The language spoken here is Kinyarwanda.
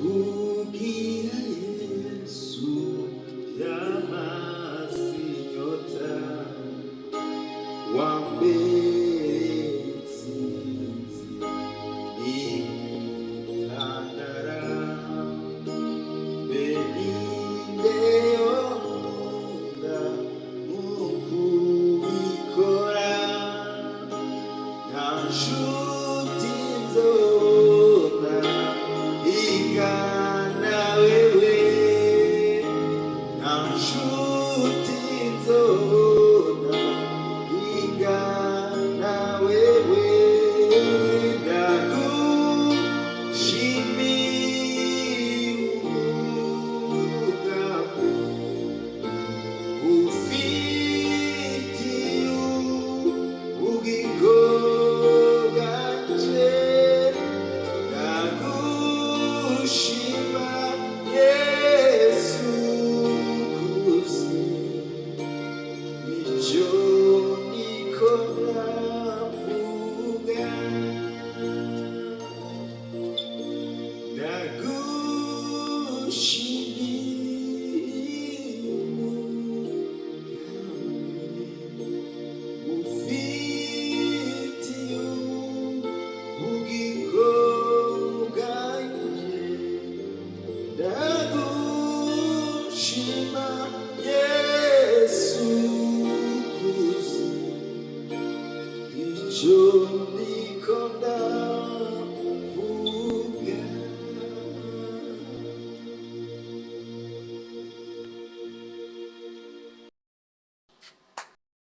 kukugira Yesu byamazi nyota wambetsinzi ikutandara benindeo munda mukubikora nta nshuti nzona ingana wewe nta nshuti nzona ingana wewe ndagushimiye ubugabo ufitiye ubugingo bwanje ndagushima Yesu kusi icyo niko navuga ndagushimiye ufitiye ubugingo bwanjye ndagushima Yesu